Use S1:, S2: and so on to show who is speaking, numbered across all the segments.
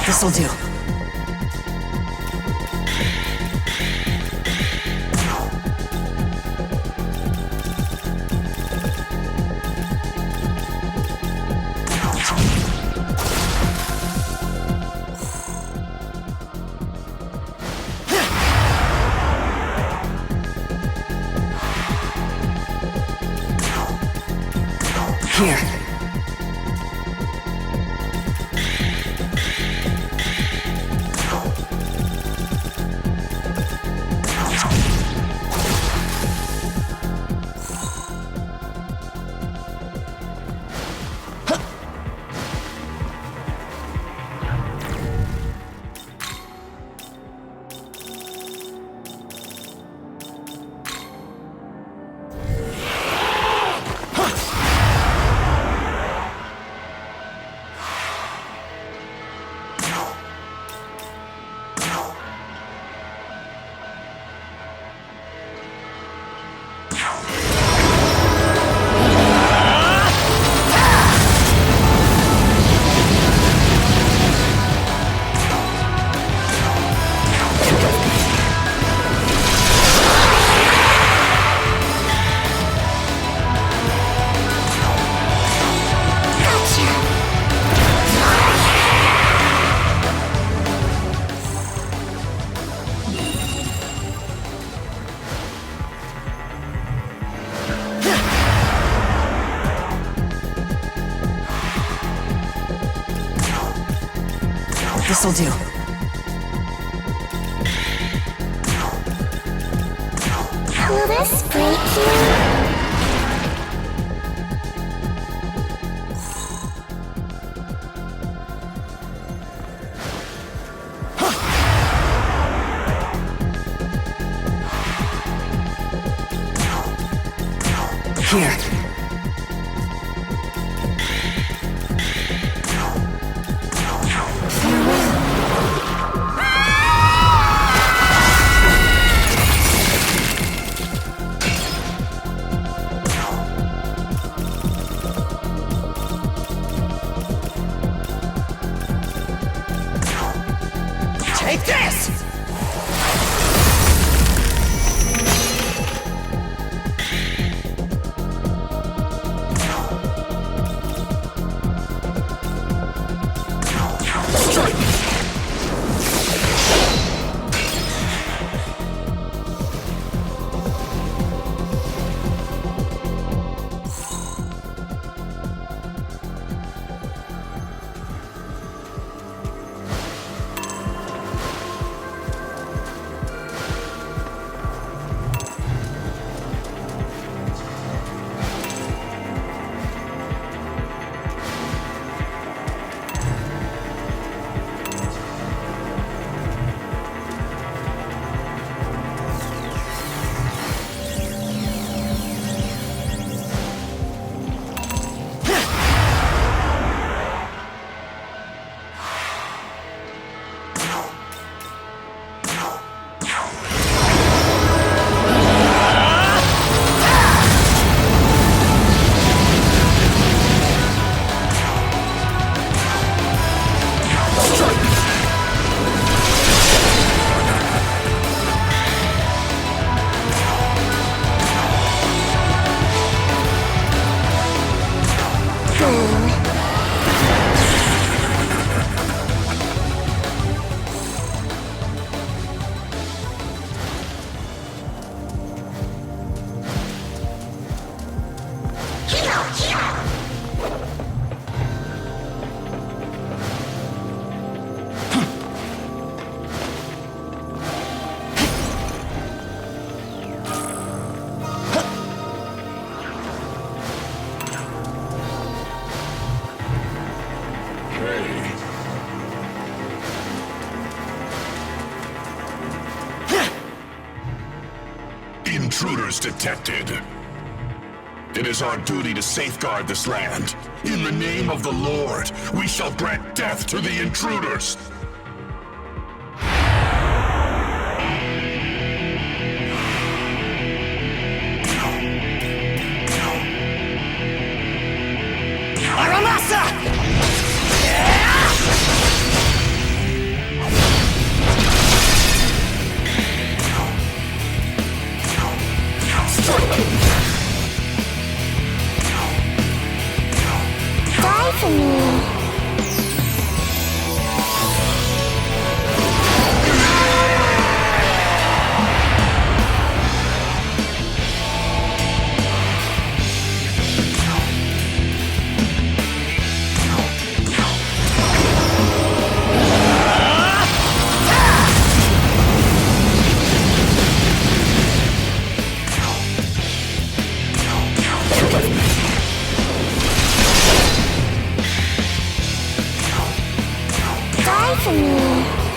S1: This'll do. Here. This'll do.
S2: Will this break you?
S1: Here. Take this!
S3: Intruders detected. It is our duty to safeguard this land. In the name of the Lord, we shall grant death to the intruders.
S1: Aramasa!
S2: Die for me.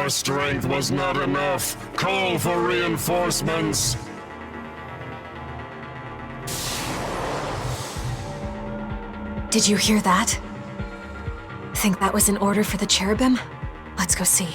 S3: Our strength was not enough. Call for reinforcements.
S4: Did you hear that? Think that was an order for the cherubim? Let's go see.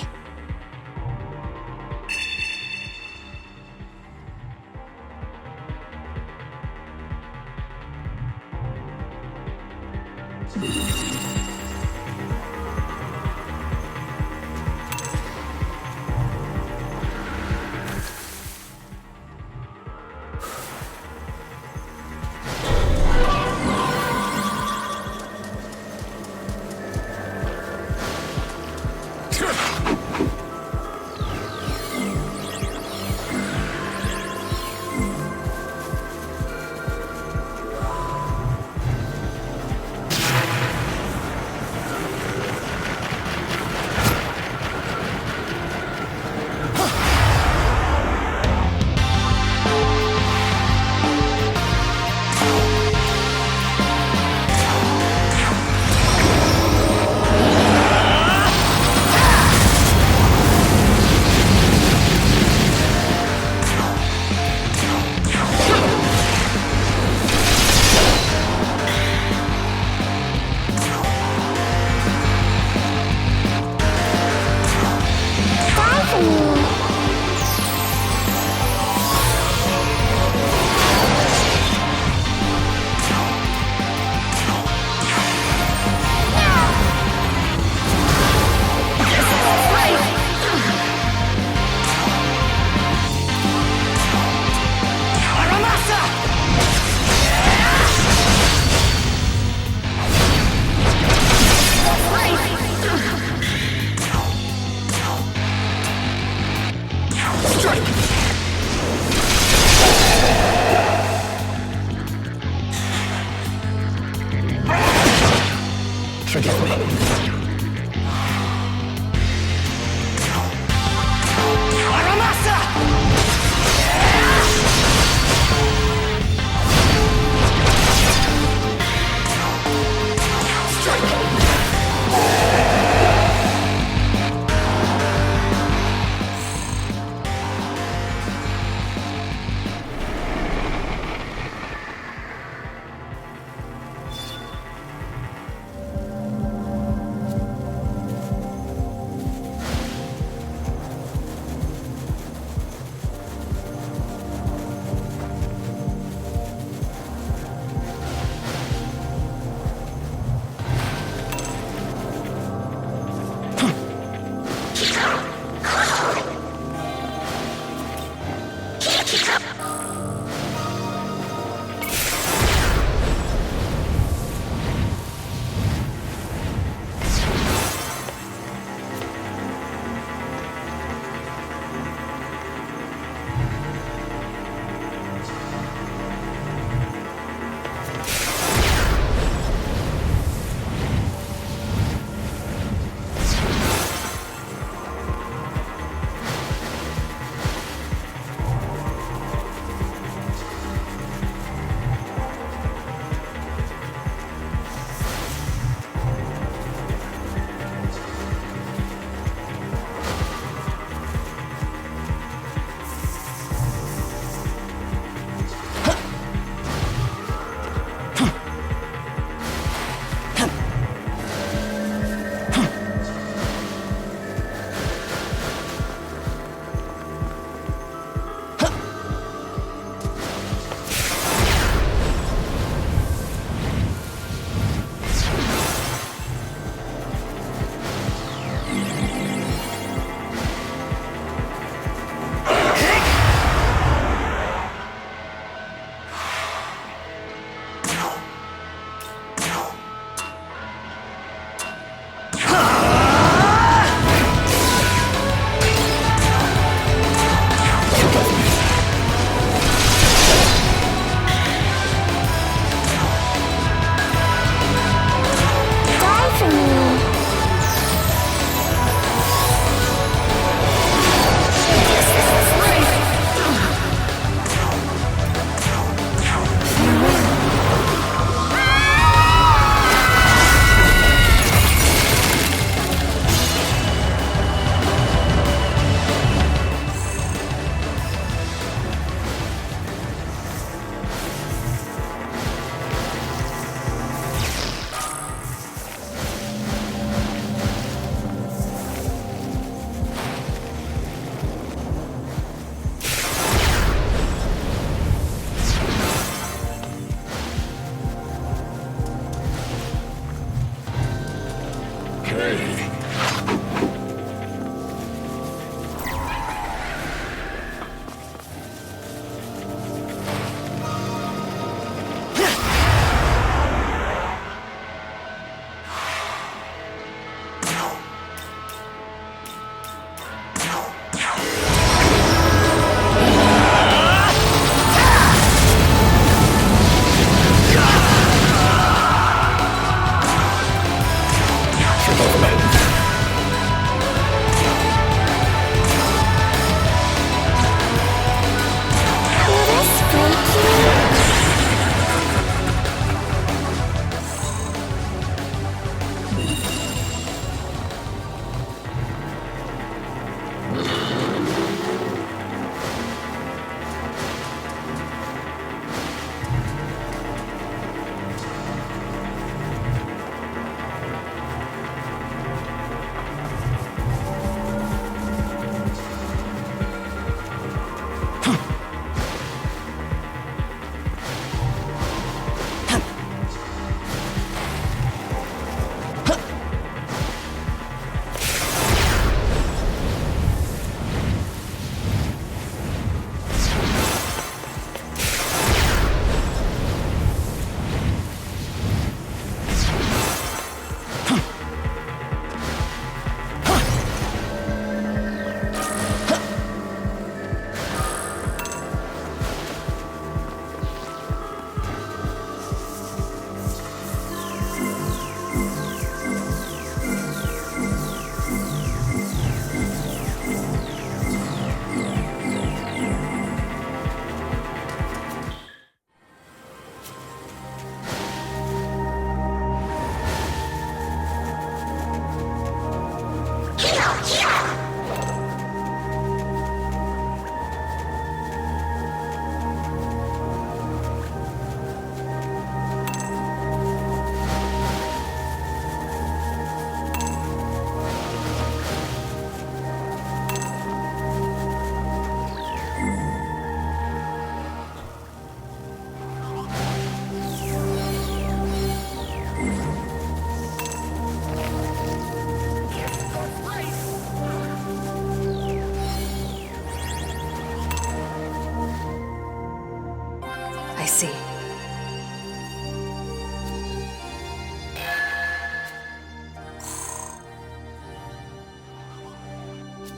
S4: I see.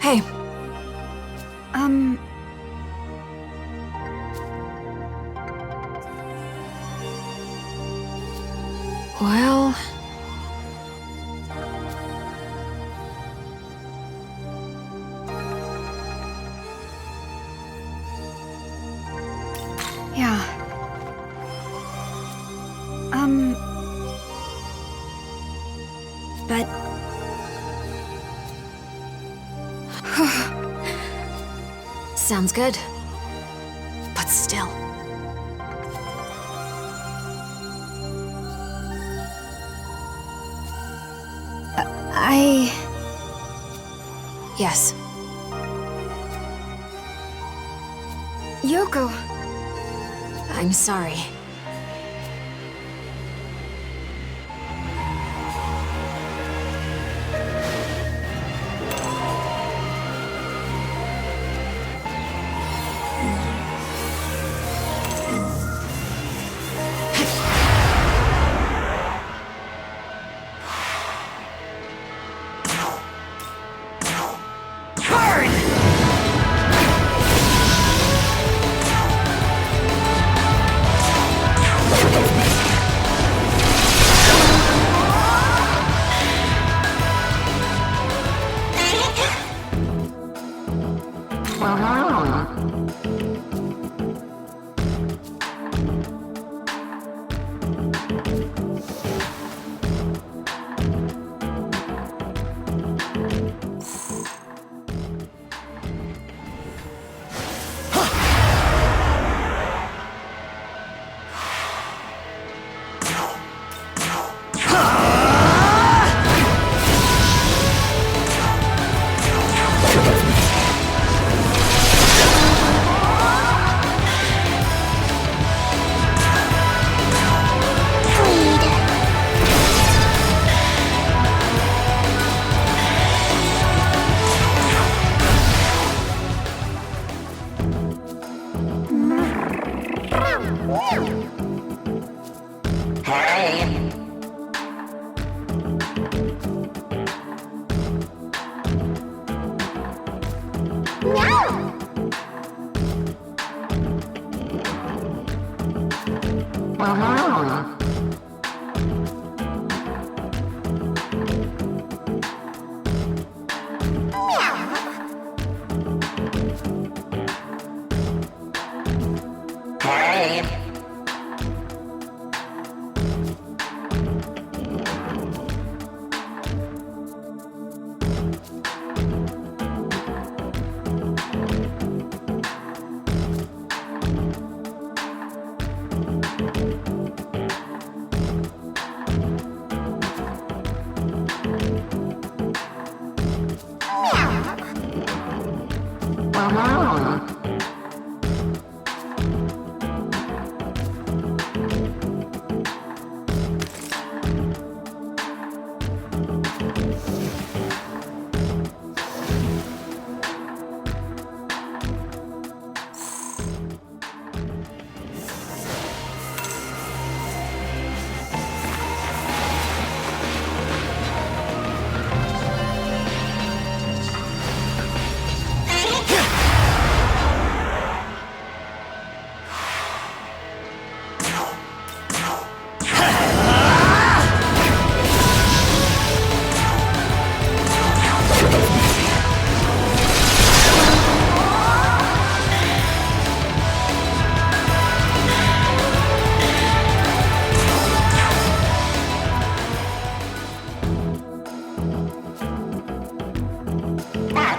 S4: Hey. Well...
S5: Yeah. But...
S4: Sounds good. But still... Yes.
S5: Yoko...
S4: I'm sorry.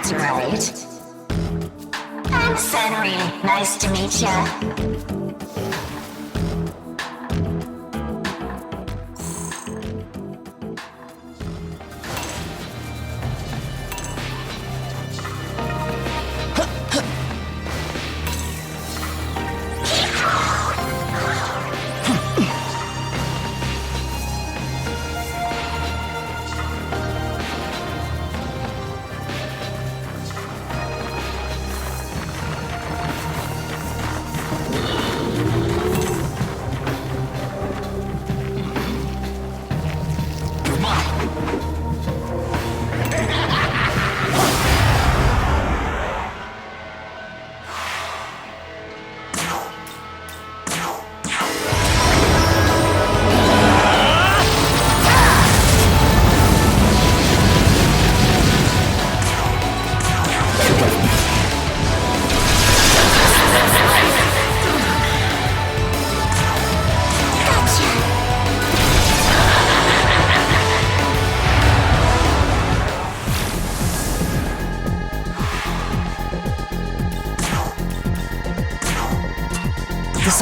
S2: That's right. I'm Senri. Nice to meet ya.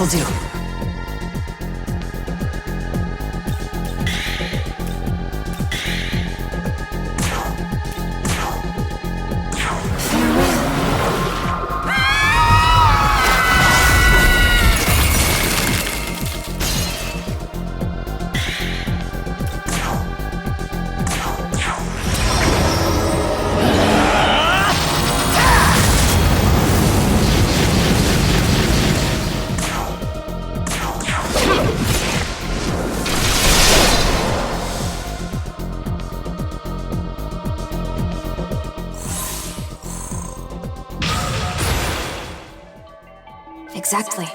S1: This'll do.
S4: Exactly.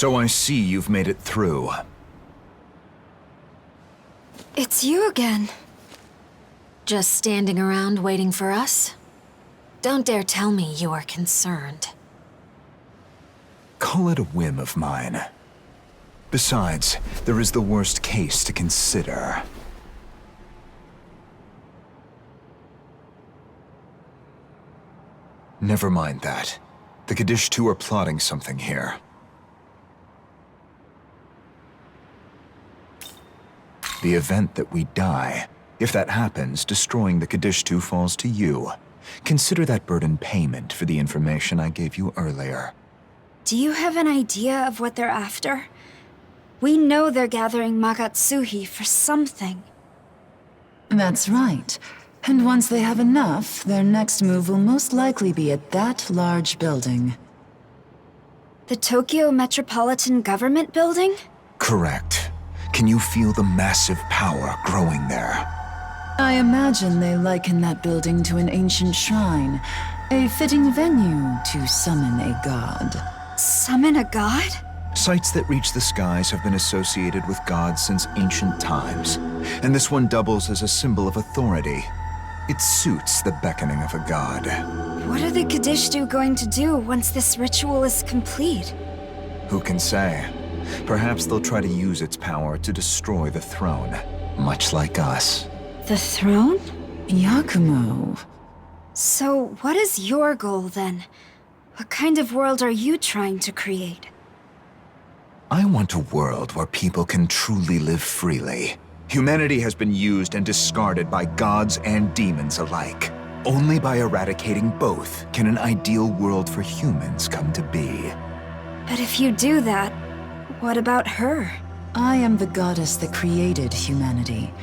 S5: So I see you've made it through.
S4: It's you again. Just standing around waiting for us? Don't dare tell me you are concerned.
S5: Call it a whim of mine. Besides, there is the worst case to consider. Never mind that. The Kadishtu are plotting something here. The event that we die. If that happens, destroying the Kadishtu falls to you. Consider that burden payment for the information I gave you earlier.
S6: Do you have an idea of what they're after? We know they're gathering Magatsuhi for something.
S7: That's right. And once they have enough, their next move will most likely be at that large building.
S6: The Tokyo Metropolitan Government Building?
S5: Correct. Can you feel the massive power growing there?
S7: I imagine they liken that building to an ancient shrine, a fitting venue to summon a god.
S6: Summon a god?
S5: Sites that reach the skies have been associated with gods since ancient times, and this one doubles as a symbol of authority. It suits the beckoning of a god.
S6: What are the Kadishtu going to do once this ritual is complete?
S5: Who can say? Perhaps they'll try to use its power to destroy the throne, much like us.
S6: The throne?
S7: Yakumo.
S6: So, what is your goal then? What kind of world are you trying to create?
S5: I want a world where people can truly live freely. Humanity has been used and discarded by gods and demons alike. Only by eradicating both can an ideal world for humans come to be.
S6: But if you do that, what about her?
S7: I am the goddess that created humanity.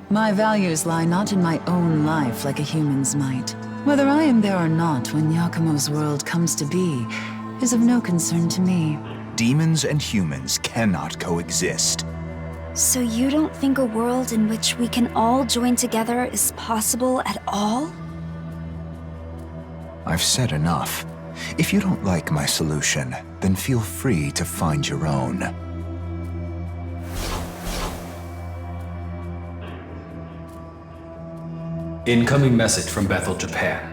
S7: My values lie not in my own life like a human's might. Whether I am there or not when Yakumo's world comes to be is of no concern to me.
S5: Demons and humans cannot coexist.
S6: So you don't think a world in which we can all join together is possible at all?
S5: I've said enough. If you don't like my solution, then feel free to find your own.
S8: Incoming message from Bethel, Japan.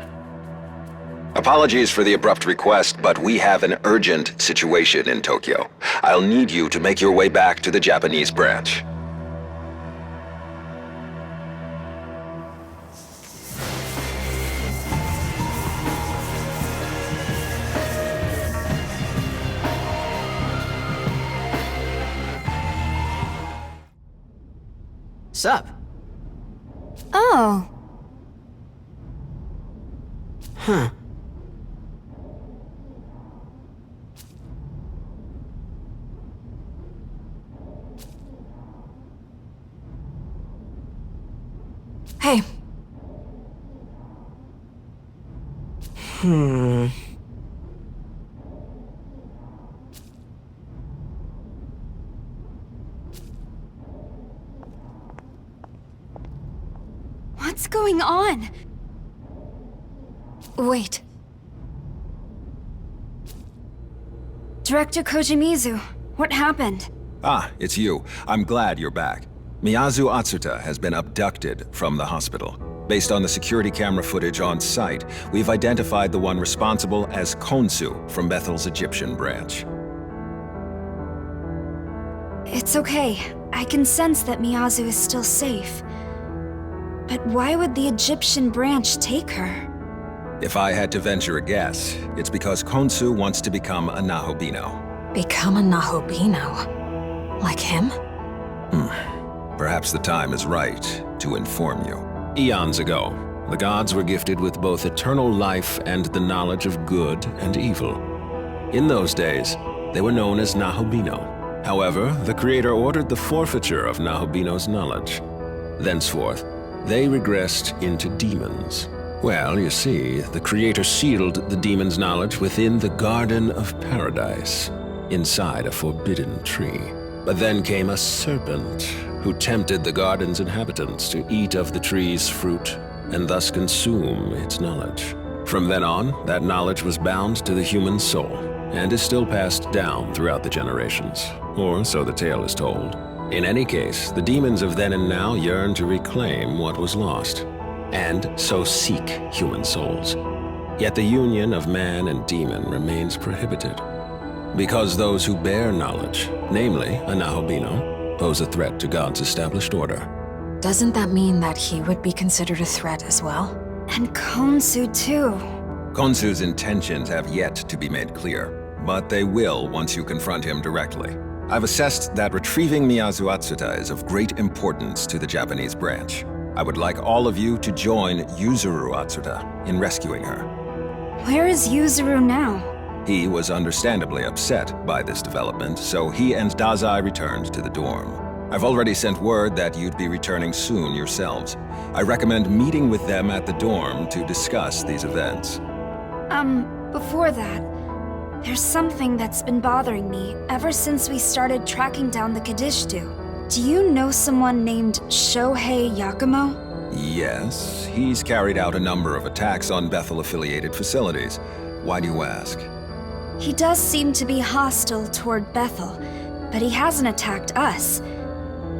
S9: Apologies for the abrupt request, but we have an urgent situation in Tokyo. I'll need you to make your way back to the Japanese branch.
S1: Sup?
S6: Oh.
S1: Huh.
S4: Hey.
S6: What's going on?
S4: Wait.
S6: Director Kojimizu, what happened?
S9: Ah, it's you. I'm glad you're back. Miyazu Atsuta has been abducted from the hospital. Based on the security camera footage on site, we've identified the one responsible as Khonsu from Bethel's Egyptian branch.
S6: It's okay. I can sense that Miyazu is still safe. But why would the Egyptian branch take her?
S9: If I had to venture a guess, it's because Khonsu wants to become a Nahobino.
S4: Become a Nahobino? Like him?
S9: Perhaps the time is right to inform you. Eons ago, the gods were gifted with both eternal life and the knowledge of good and evil. In those days, they were known as Nahobino. However, the Creator ordered the forfeiture of Nahobino's knowledge. Thenceforth, they regressed into demons. Well, you see, the Creator sealed the demons' knowledge within the Garden of Paradise, inside a forbidden tree. But then came a serpent, who tempted the garden's inhabitants to eat of the tree's fruit, and thus consume its knowledge. From then on, that knowledge was bound to the human soul. and is still passed down throughout the generations, or so the tale is told. In any case, the demons of then and now yearn to reclaim what was lost, and so seek human souls. Yet the union of man and demon remains prohibited, because those who bear knowledge, namely a Nahobino, pose a threat to God's established order.
S4: Doesn't that mean that he would be considered a threat as well?
S6: And Khonsu too.
S9: Khonsu's intentions have yet to be made clear, but they will once you confront him directly. I've assessed that retrieving Miyazu Atsuta is of great importance to the Japanese branch. I would like all of you to join Yuzuru Atsuta in rescuing her.
S6: Where is Yuzuru now?
S9: He was understandably upset by this development, so he and Dazai returned to the dorm. I've already sent word that you'd be returning soon yourselves. I recommend meeting with them at the dorm to discuss these events.
S6: Before that, there's something that's been bothering me ever since we started tracking down the Kadishtu. Do you know someone named Shohei Yakumo?
S9: Yes, he's carried out a number of attacks on Bethel-affiliated facilities. Why do you ask?
S6: He does seem to be hostile toward Bethel, but he hasn't attacked us.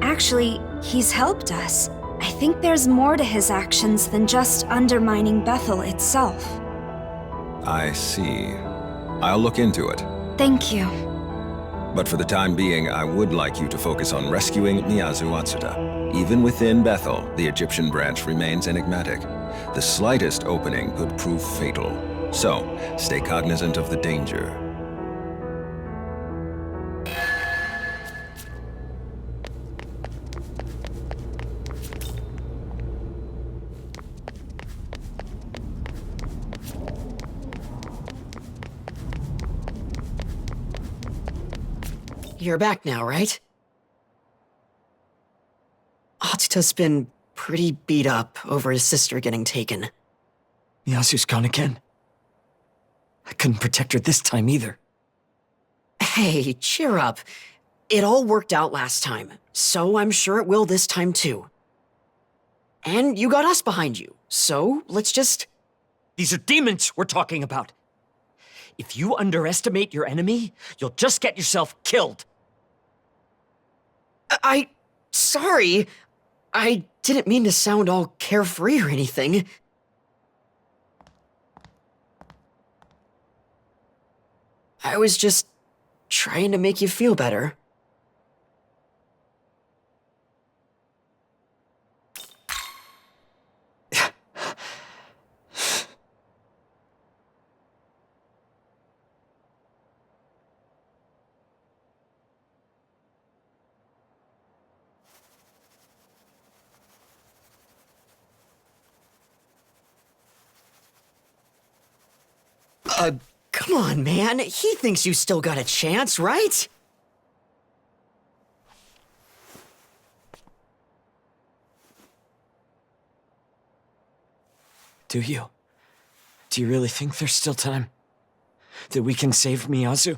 S6: Actually, he's helped us. I think there's more to his actions than just undermining Bethel itself.
S9: I see. I'll look into it.
S6: Thank you.
S9: But for the time being, I would like you to focus on rescuing Miyazu Atsuta. Even within Bethel, the Egyptian branch remains enigmatic. The slightest opening could prove fatal. So, stay cognizant of the danger.
S1: You're back now, right? Atsuto's been pretty beat up over his sister getting taken.
S10: Miyasu's gone again. I couldn't protect her this time either.
S1: Hey, cheer up. It all worked out last time, so I'm sure it will this time too. And you got us behind you, so let's just...
S10: These are demons we're talking about. If you underestimate your enemy, you'll just get yourself killed.
S1: Sorry. I didn't mean to sound all carefree or anything. I was just trying to make you feel better. Come on, man. He thinks you still got a chance, right?
S10: Do you? Do you really think there's still time? That we can save Miyazu?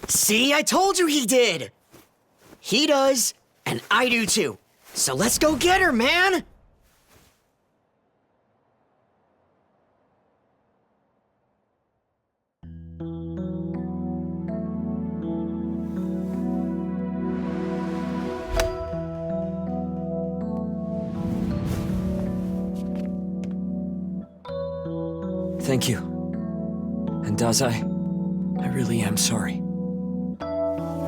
S1: See, I told you he did! He does, and I do too. So let's go get her, man!
S10: Thank you. And Dazai, I really am sorry.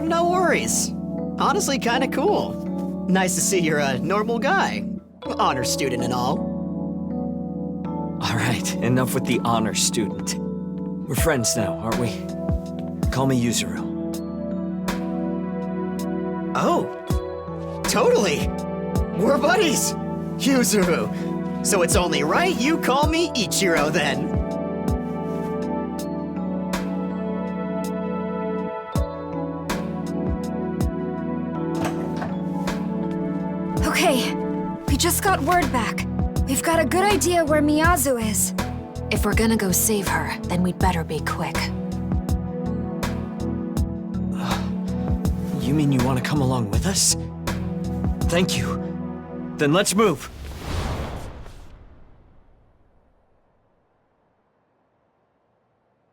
S1: No worries. Honestly, kinda cool. Nice to see you're a normal guy. Honor student and all.
S10: All right, enough with the honor student. We're friends now, aren't we? Call me Yuzuru.
S1: Oh, totally. We're buddies. Yuzuru. So it's only right you call me Ichiro then.
S6: Okay, we just got word back. We've got a good idea where Miyazu is.
S4: If we're gonna go save her, then we'd better be quick.
S10: You mean you want to come along with us? Thank you. Then let's move.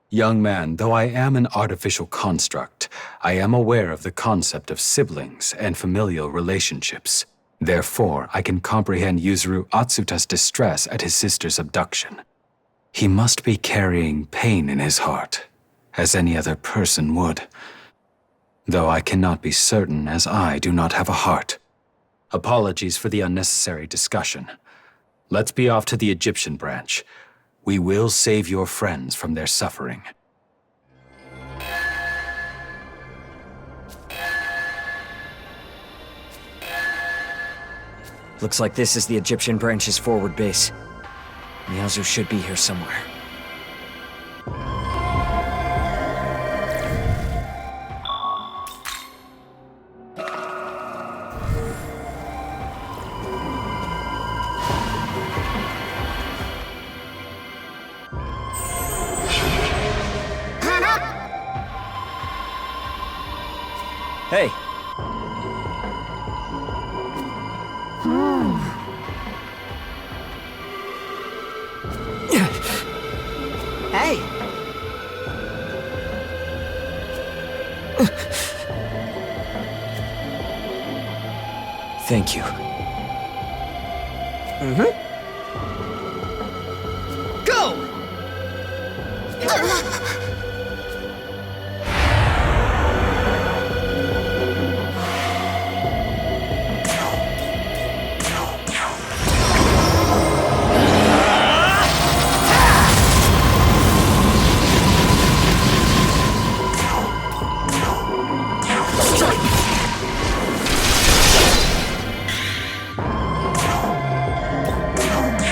S8: Young man, though I am an artificial construct, I am aware of the concept of siblings and familial relationships. Therefore, I can comprehend Yuzuru Atsuta's distress at his sister's abduction. He must be carrying pain in his heart, as any other person would. Though I cannot be certain, as I do not have a heart. Apologies for the unnecessary discussion. Let's be off to the Egyptian branch. We will save your friends from their suffering.
S10: Looks like this is the Egyptian branch's forward base. Miyazu should be here somewhere. Hey!
S1: Hey!
S10: Thank you.
S1: Go!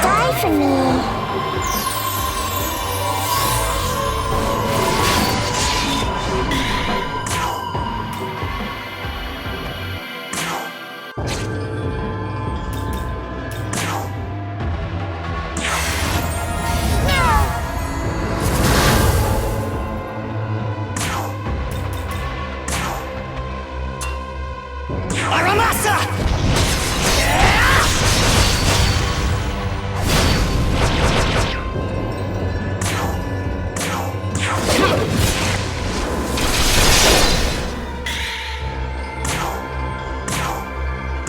S2: Die for me.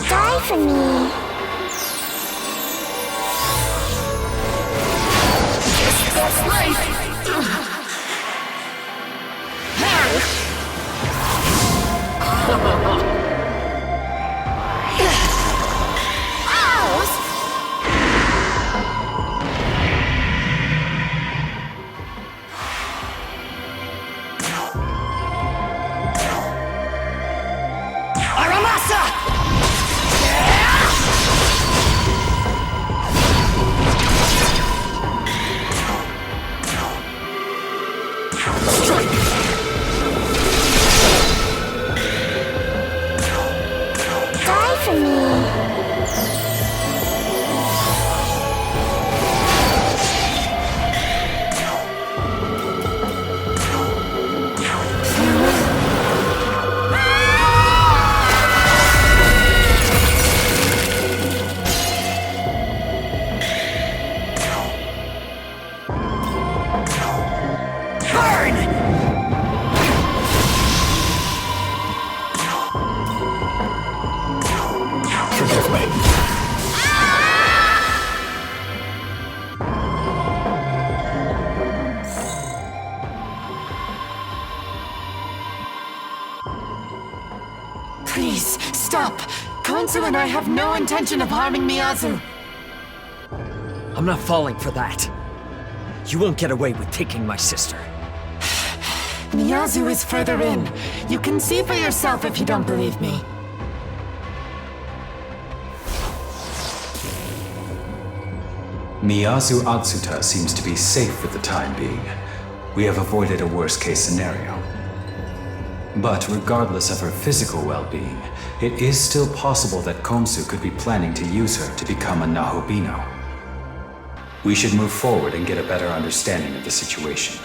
S2: Die for me. Die for me.
S3: Forgive me.
S11: Please, stop! Khonsu and I have no intention of harming Miyazu.
S10: I'm not falling for that. You won't get away with taking my sister.
S11: Miyazu is further in. You can see for yourself if you don't believe me.
S8: Miyazu Atsuta seems to be safe for the time being. We have avoided a worst-case scenario. But regardless of her physical well-being, it is still possible that Khonsu could be planning to use her to become a Nahobino. We should move forward and get a better understanding of the situation.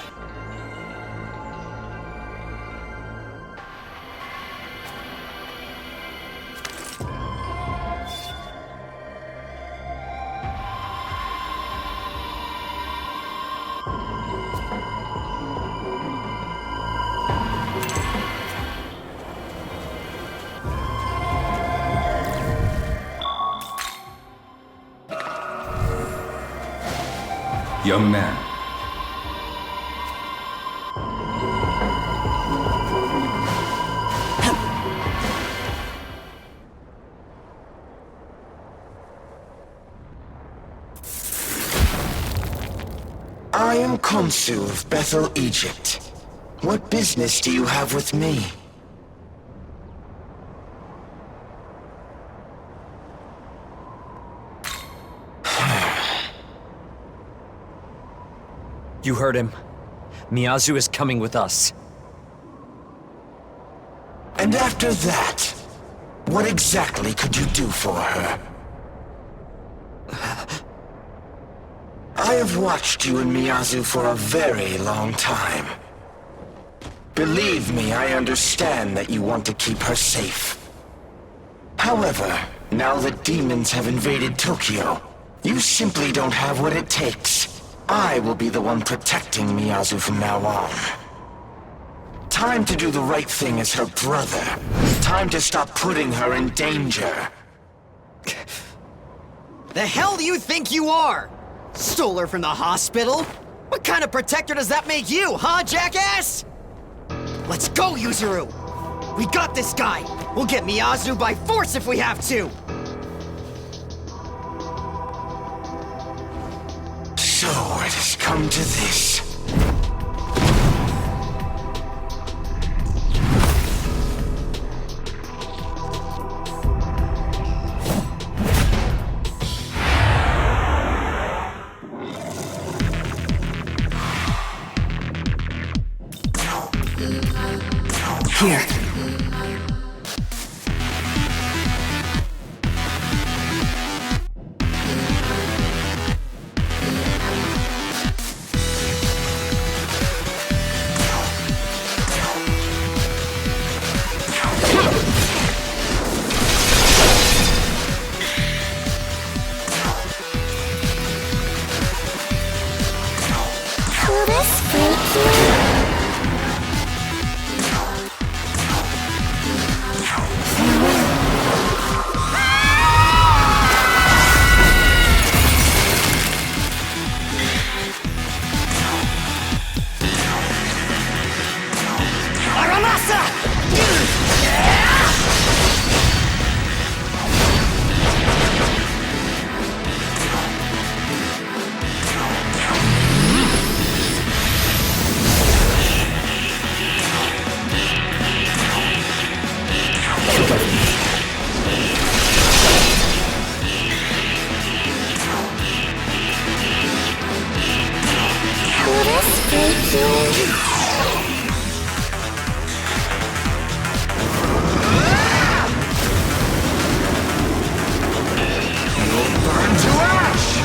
S8: Young man.
S12: I am Khonsu of Bethel, Egypt. What business do you have with me?
S10: You heard him. Miyazu is coming with us.
S12: And after that, what exactly could you do for her? I have watched you and Miyazu for a very long time. Believe me, I understand that you want to keep her safe. However, now that demons have invaded Tokyo, you simply don't have what it takes. I will be the one protecting Miyazu from now on. Time to do the right thing as her brother. Time to stop putting her in danger.
S1: The hell do you think you are? Stole her from the hospital? What kind of protector does that make you, huh, jackass? Let's go, Yuzuru! We got this guy! We'll get Miyazu by force if we have to!
S12: So it has come to this.
S1: Here.
S2: Will this break you? Will this break you?
S12: Burn to ash!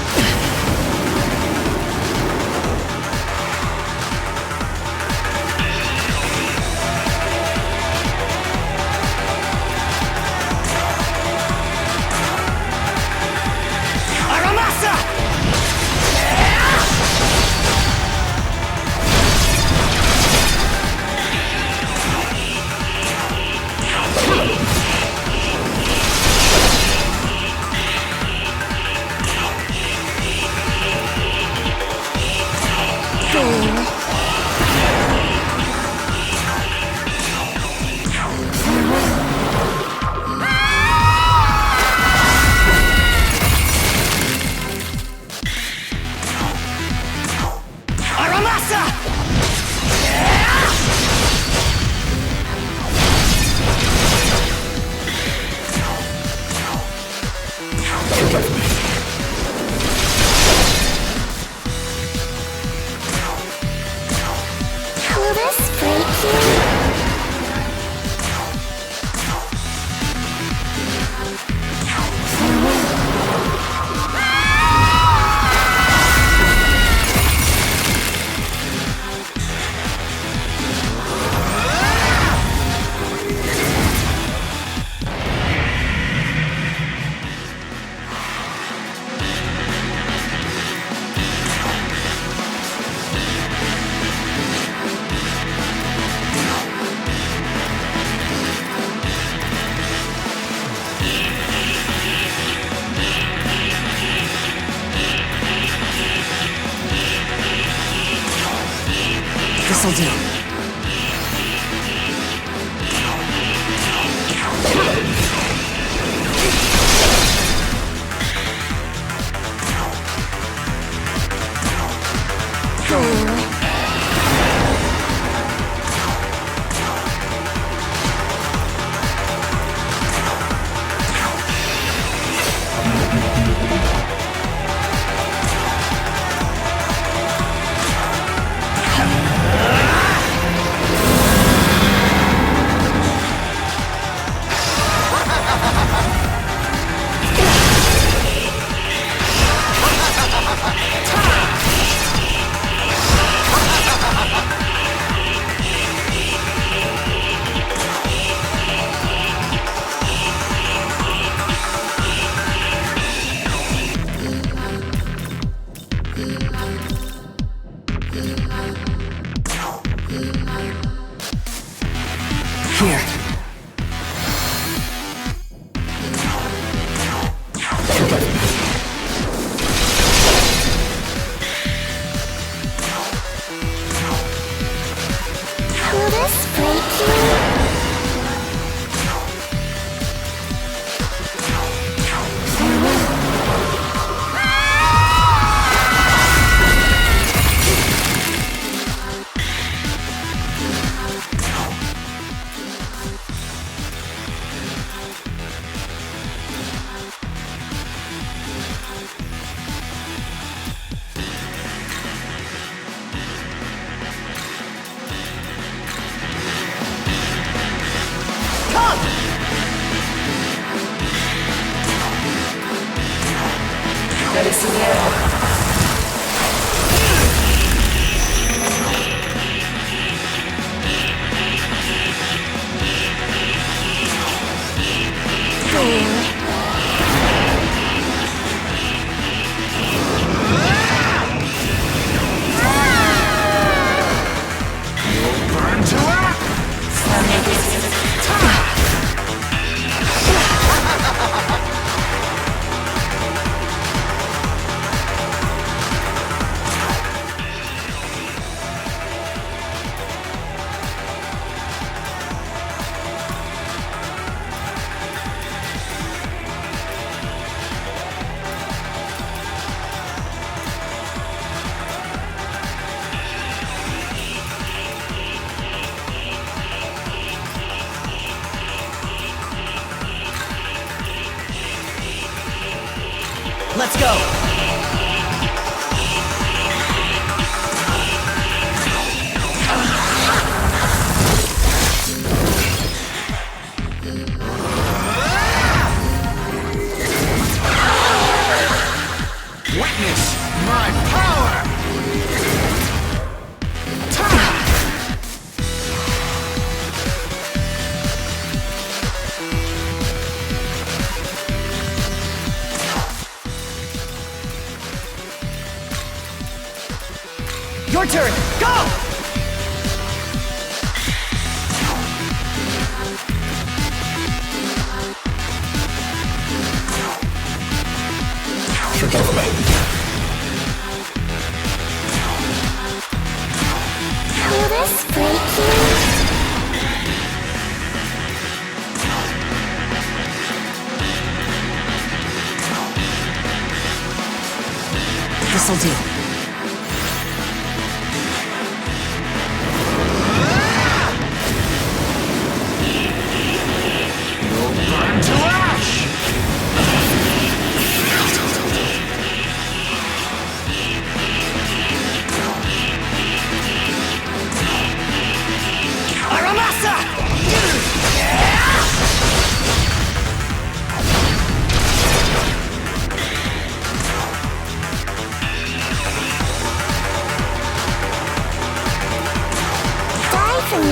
S1: This'll do. Here.
S2: Will this break you?
S1: Let's go!
S3: Witness my power!
S1: Your turn! Go!
S3: Forgive me.
S2: Will this break you?
S1: This'll do.
S3: Burn to ash!
S2: Die for me.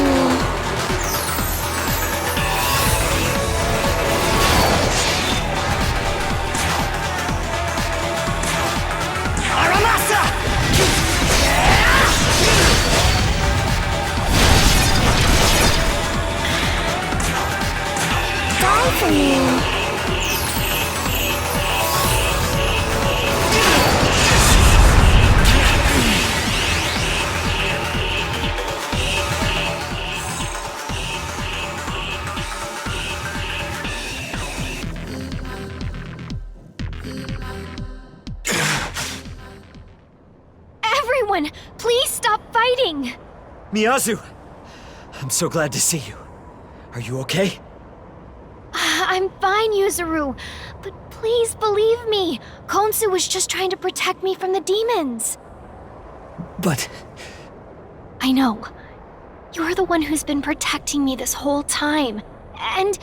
S2: Die for me.
S6: stop fighting!
S10: Miyazu! I'm so glad to see you. Are you okay?
S6: I'm fine, Yuzuru. But please believe me. Khonsu was just trying to protect me from the demons.
S10: But...
S6: I know. You're the one who's been protecting me this whole time. And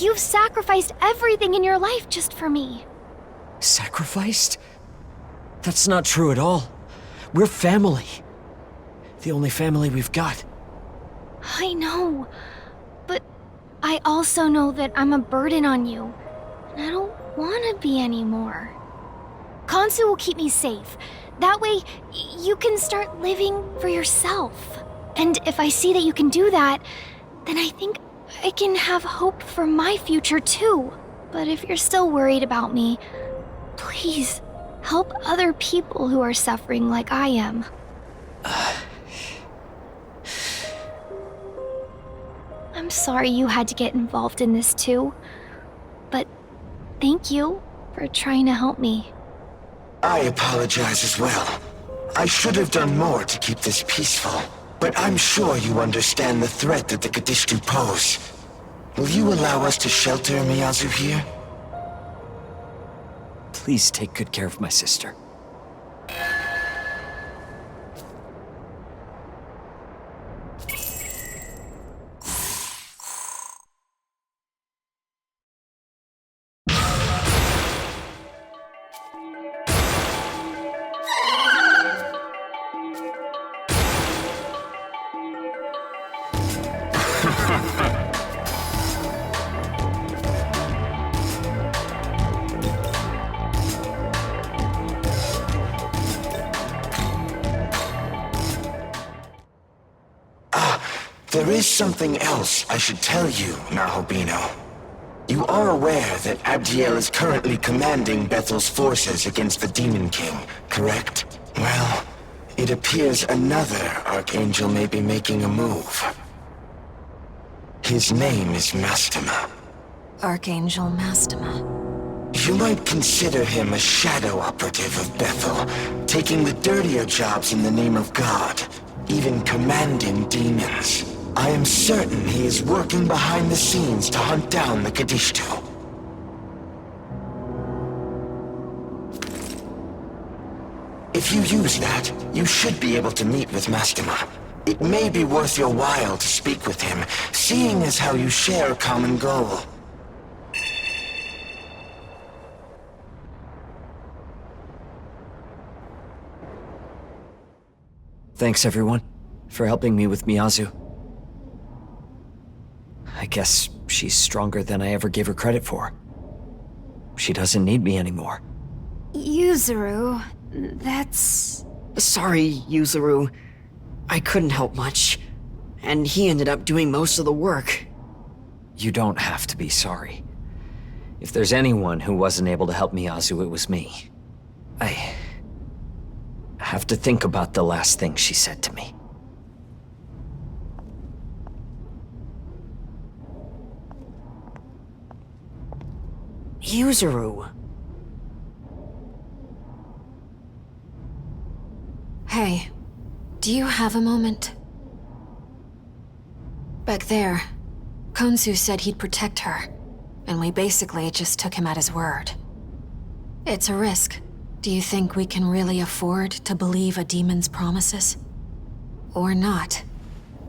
S6: you've sacrificed everything in your life just for me.
S10: Sacrificed? That's not true at all. We're family. The only family we've got.
S6: I know. But I also know that I'm a burden on you. And I don't want to be anymore. Khonsu will keep me safe. That way, you can start living for yourself. And if I see that you can do that, then I think I can have hope for my future too. But if you're still worried about me, please help other people who are suffering like I am. I'm sorry you had to get involved in this too. But thank you for trying to help me.
S12: I apologize as well. I should have done more to keep this peaceful. But I'm sure you understand the threat that the Kadishtu pose. Will you allow us to shelter Miyazu here?
S10: Please take good care of my sister.
S12: There is something else I should tell you, Nahobino. You are aware that Abdiel is currently commanding Bethel's forces against the Demon King, correct? Well, it appears another Archangel may be making a move. His name is Mastema.
S4: Archangel Mastema.
S12: You might consider him a shadow operative of Bethel, taking the dirtier jobs in the name of God, even commanding demons. I am certain he is working behind the scenes to hunt down the Kadishtu. If you use that, you should be able to meet with Mastema. It may be worth your while to speak with him, seeing as how you share a common goal.
S10: Thanks, everyone, for helping me with Miyazu. I guess she's stronger than I ever gave her credit for. She doesn't need me anymore.
S6: Yuzuru, that's...
S11: Sorry, Yuzuru. I couldn't help much. And he ended up doing most of the work.
S10: You don't have to be sorry. If there's anyone who wasn't able to help Miyazu, it was me. I have to think about the last thing she said to me.
S11: Yuzuru.
S4: Hey, do you have a moment? Back there, Khonsu said he'd protect her, and we basically just took him at his word. It's a risk. Do you think we can really afford to believe a demon's promises? Or not?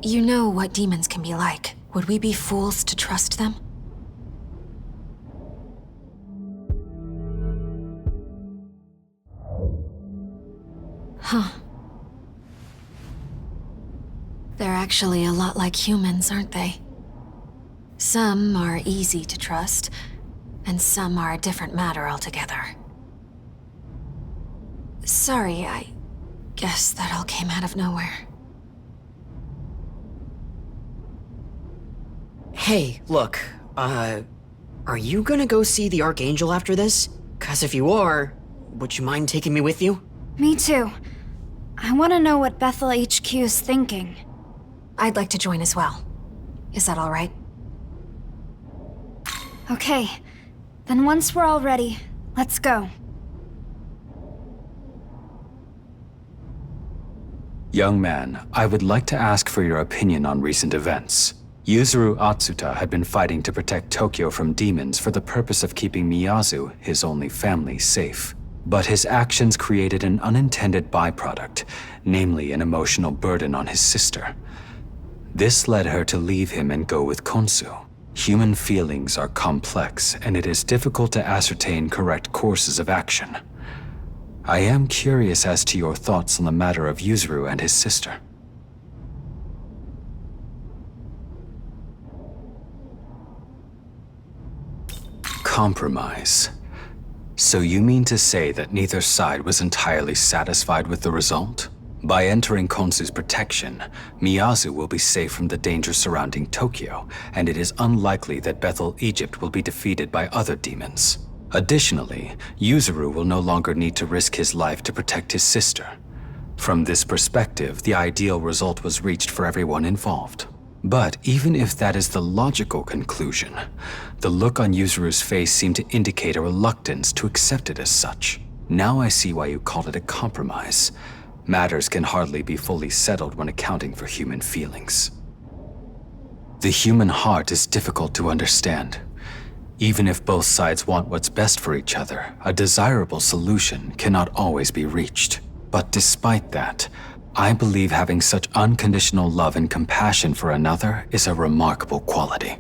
S4: You know what demons can be like. Would we be fools to trust them? Huh. They're actually a lot like humans, aren't they? Some are easy to trust, and some are a different matter altogether. Sorry, I guess that all came out of nowhere.
S11: Hey, look, are you gonna go see the Archangel after this? 'Cause if you are, would you mind taking me with you?
S6: Me too. I want to know what Bethel HQ is thinking.
S4: I'd like to join as well. Is that all right?
S6: Okay. Then once we're all ready, let's go.
S8: Young man, I would like to ask for your opinion on recent events. Yuzuru Atsuta had been fighting to protect Tokyo from demons for the purpose of keeping Miyazu, his only family, safe. But his actions created an unintended byproduct, namely an emotional burden on his sister. This led her to leave him and go with Khonsu. Human feelings are complex, and it is difficult to ascertain correct courses of action. I am curious as to your thoughts on the matter of Yuzuru and his sister. Compromise. So you mean to say that neither side was entirely satisfied with the result? By entering Khonsu's protection, Miyazu will be safe from the danger surrounding Tokyo, and it is unlikely that Bethel, Egypt will be defeated by other demons. Additionally, Yuzuru will no longer need to risk his life to protect his sister. From this perspective, the ideal result was reached for everyone involved. But even if that is the logical conclusion, the look on Yuzuru's face seemed to indicate a reluctance to accept it as such. Now I see why you called it a compromise. Matters can hardly be fully settled when accounting for human feelings. The human heart is difficult to understand. Even if both sides want what's best for each other, a desirable solution cannot always be reached. But despite that, I believe having such unconditional love and compassion for another is a remarkable quality.